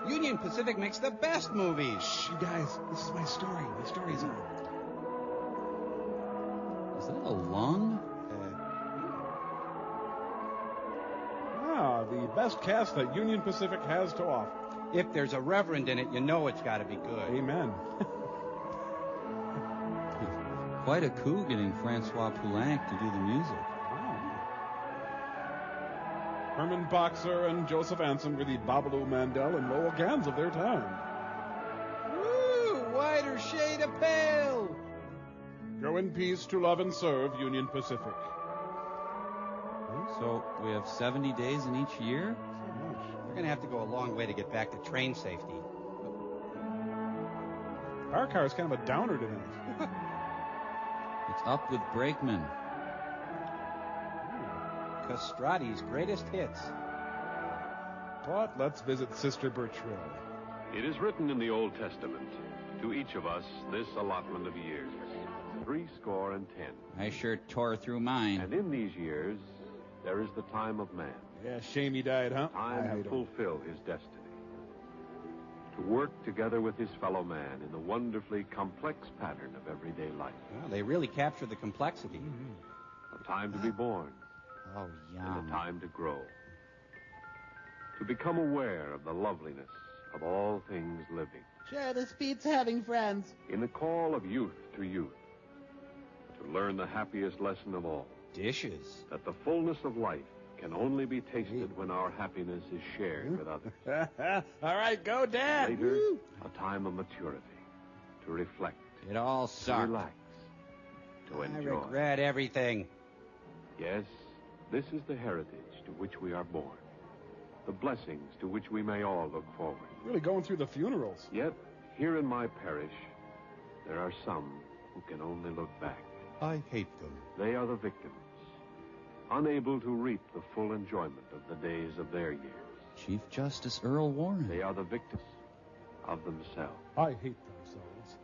Union Pacific makes the best movies. Shh, you guys, this is my story. My story's on. Is that a lung? The best cast that Union Pacific has to offer. If there's a reverend in it, you know it's got to be good. Amen. Quite a coup getting Francois Poulenc to do the music. Herman Boxer and Joseph Anson were the Babalu Mandel and Lowell Gans of their time. Woo! Whiter shade of pale! Go in peace to love and serve Union Pacific. So we have 70 days in each year? So much. We're going to have to go a long way to get back to train safety. Our car is kind of a downer tonight. It's up with Brakeman. Castrati's greatest hits. But let's visit Sister Birchville. It is written in the Old Testament, to each of us this allotment of years, 70. I sure tore through mine. And in these years, there is the time of man. Yeah, shame he died, huh? Time to fulfill his destiny. To work together with his fellow man in the wonderfully complex pattern of everyday life. Well, they really capture the complexity. A time to be born. Oh, And yum. a time to grow. To become aware of the loveliness of all things living. Sure, this beats having friends. In the call of youth to youth. To learn the happiest lesson of all. Dishes. That the fullness of life can only be tasted when our happiness is shared with others. All right, go, Dad. Later, a time of maturity. To reflect. It all To sucked. relax. To I enjoy. regret everything. Yes, this is the heritage to which we are born. The blessings to which we may all look forward. Really going through the funerals. Yet, here in my parish, there are some who can only look back. I hate them. They are the victims, unable to reap the full enjoyment of the days of their years. Chief Justice Earl Warren. They are the victims of themselves. I hate themselves.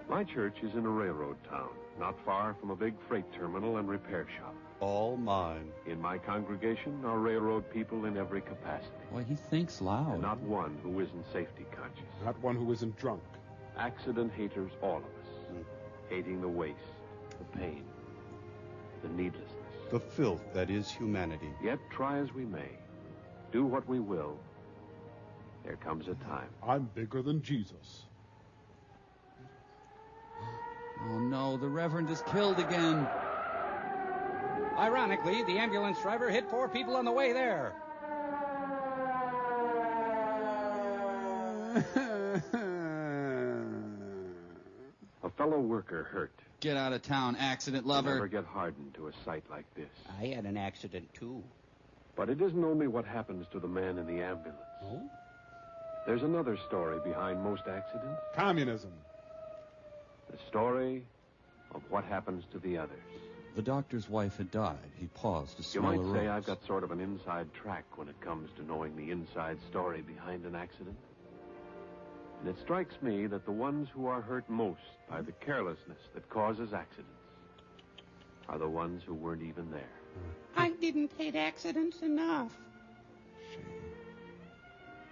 My church is in a railroad town, not far from a big freight terminal and repair shop. All mine. In my congregation are railroad people in every capacity. Boy, he thinks loud. And not one who isn't safety conscious. Not one who isn't drunk. Accident haters, all of us. Hating the waste, the pain, the needlessness. The filth that is humanity. Yet, try as we may, do what we will, there comes a time. I'm bigger than Jesus. Oh, no, the Reverend is killed again. Ironically, the ambulance driver hit 4 people on the way there. A fellow worker hurt. Get out of town, accident lover. Never get hardened to a sight like this. I had an accident, too. But it isn't only what happens to the man in the ambulance. Oh? There's another story behind most accidents. Communism. The story of what happens to the others. The doctor's wife had died. He paused to You smell a might say rose. I've got sort of an inside track when it comes to knowing the inside story behind an accident. And it strikes me that the ones who are hurt most by the carelessness that causes accidents are the ones who weren't even there. I didn't hate accidents enough.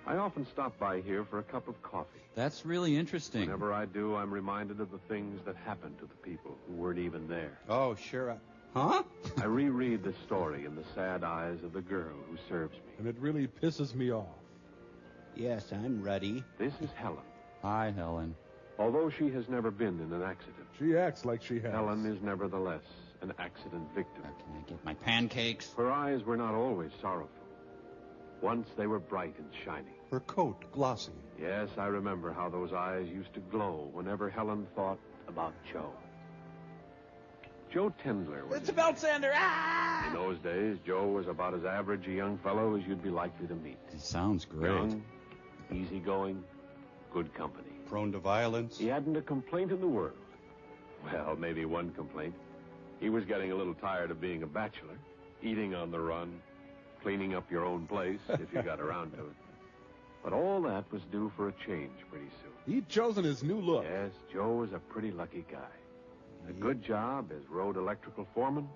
I often stop by here for a cup of coffee. That's really interesting. Whenever I do, I'm reminded of the things that happened to the people who weren't even there. Oh, sure. Huh? I reread the story in the sad eyes of the girl who serves me. And it really pisses me off. Yes, I'm ready. This is Helen. Hi, Helen. Although she has never been in an accident, She acts like she has. Helen is nevertheless an accident victim. Can I get my pancakes? Her eyes were not always sorrowful. Once they were bright and shining. Her coat glossy. Yes, I remember how those eyes used to glow whenever Helen thought about Joe. Joe Tendler was... It's a belt sander. Ah! In those days, Joe was about as average a young fellow as you'd be likely to meet. He sounds great. Young, easygoing, good company. Prone to violence. He hadn't a complaint in the world. Well, maybe one complaint. He was getting a little tired of being a bachelor, eating on the run, cleaning up your own place if you got around to it. But all that was due for a change pretty soon. He'd chosen his new look. Yes, Joe was a pretty lucky guy. A good job as road electrical foreman,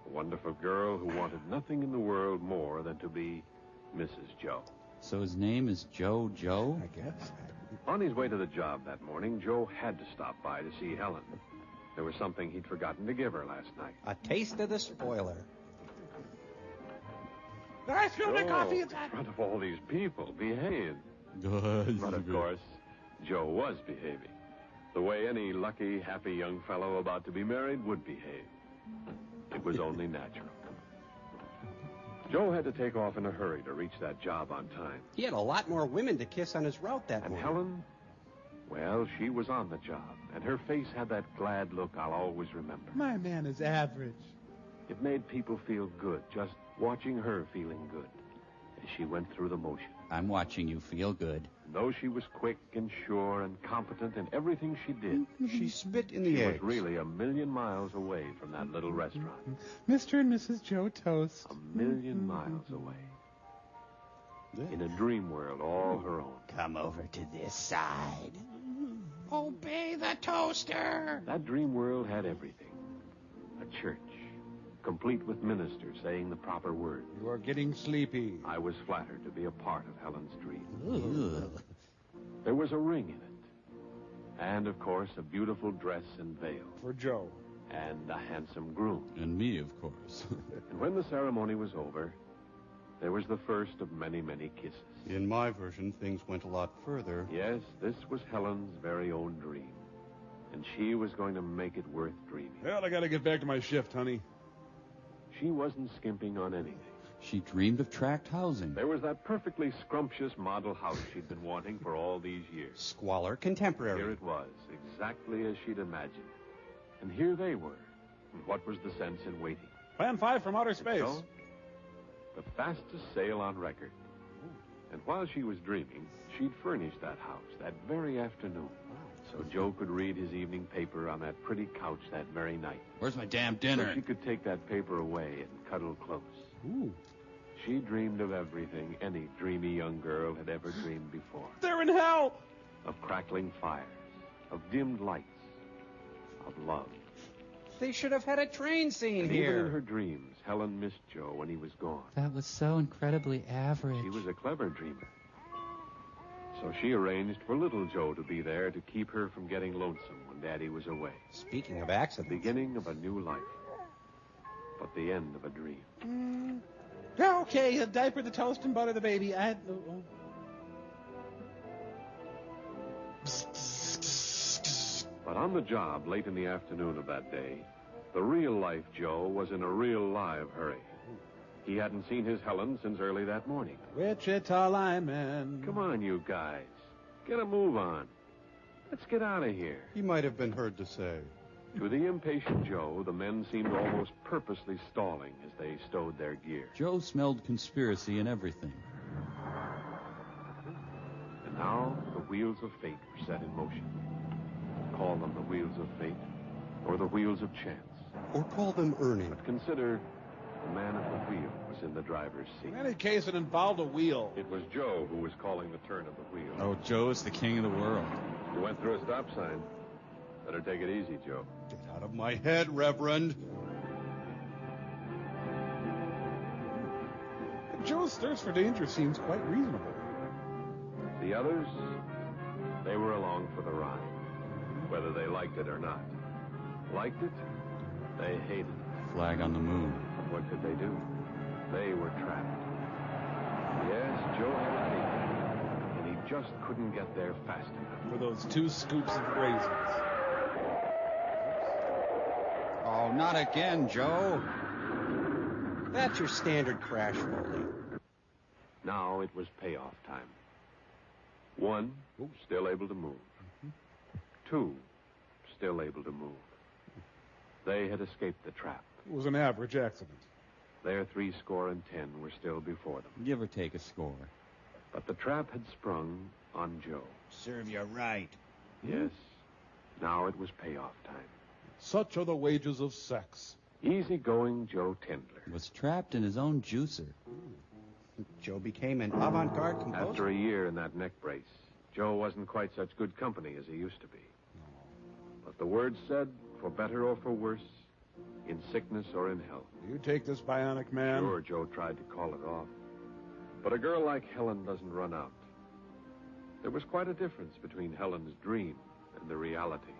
A wonderful girl who wanted nothing in the world more than to be Mrs. Joe. So his name is Joe Joe? I guess. On his way to the job that morning, Joe had to stop by to see Helen. There was something he'd forgotten to give her last night. A taste of the spoiler. Excuse me, coffee. In front of all these people, behave. Good. But of course, Joe was behaving. The way any lucky, happy young fellow about to be married would behave. It was only natural. Joe had to take off in a hurry to reach that job on time. He had a lot more women to kiss on his route that And morning. Helen, well, she was on the job, and her face had that glad look I'll always remember. My man is average. It made people feel good, just watching her feeling good as she went through the motion. I'm watching you feel good. And though she was quick and sure and competent in everything she did, She spit in the she eggs. was really a million miles away from that little restaurant. Mr. and Mrs. Joe Toast. A million miles away. In a dream world all her own. Come over to this side. Obey the toaster. That dream world had everything. A church, complete with ministers saying the proper words. You are getting sleepy. I was flattered to be a part of Helen's dream. Ugh. There was a ring in it. And, of course, a beautiful dress and veil. For Joe. And a handsome groom. And me, of course. And when the ceremony was over, there was the first of many, many kisses. In my version, things went a lot further. Yes, this was Helen's very own dream. And she was going to make it worth dreaming. Well, I gotta get back to my shift, honey. She wasn't skimping on anything. She dreamed of tract housing. There was that perfectly scrumptious model house she'd been wanting for all these years. Squalor contemporary. Here it was, exactly as she'd imagined. And here they were. And what was the sense in waiting? Plan 5 from outer And space. so, the fastest sail on record. And while she was dreaming, she'd furnished that house that very afternoon. So Joe could read his evening paper on that pretty couch that very night. Where's my damn So dinner? she could take that paper away and cuddle close. Ooh. She dreamed of everything any dreamy young girl had ever dreamed before. They're in hell! Of crackling fires, of dimmed lights, of love. They should have had a train scene And even in here. her dreams, Helen missed Joe when he was gone. That was so incredibly average. She was a clever dreamer. So she arranged for little Joe to be there to keep her from getting lonesome when Daddy was away. Speaking of The accidents. beginning of a new life, but the end of a dream. Yeah, okay, diaper the toast and butter the baby. But on the job late in the afternoon of that day, the real-life Joe was in a real live hurry. He hadn't seen his Helen since early that morning. Wichita lineman. Come on, you guys. Get a move on. Let's get out of here. He might have been heard to say. To the impatient Joe, the men seemed almost purposely stalling as they stowed their gear. Joe smelled conspiracy in everything. And now the wheels of fate were set in motion. Call them the wheels of fate or the wheels of chance. Or call them Ernie. But consider the man at the wheel was in the driver's seat. In any case, it involved a wheel. It was Joe who was calling the turn of the wheel. Oh, Joe's the king of the world. You went through a stop sign. Better take it easy, Joe. Get out of my head, Reverend. Joe's thirst for danger seems quite reasonable. The others, they were along for the ride, whether they liked it or not. Liked it, they hated it. Flag on the moon. What could they do? They were trapped. Yes, Joe had a ticket, and he just couldn't get there fast enough. For those 2 scoops of raisins. Oh, not again, Joe. That's your standard crash Foley. Now it was payoff time. 1, still able to move. 2, still able to move. They had escaped the trap. It was an average accident. Their 10 were still before them. Give or take a score. But the trap had sprung on Joe. Serve you right. Yes, now it was payoff time. Such are the wages of sex. Easy-going Joe Tendler. Was trapped in his own juicer. Joe became an avant-garde composer. After a year in that neck brace, Joe wasn't quite such good company as he used to be. But the word said, for better or for worse, in sickness or in health. You take this bionic man. Sure, Joe tried to call it off. But a girl like Helen doesn't run out. There was quite a difference between Helen's dream and the reality.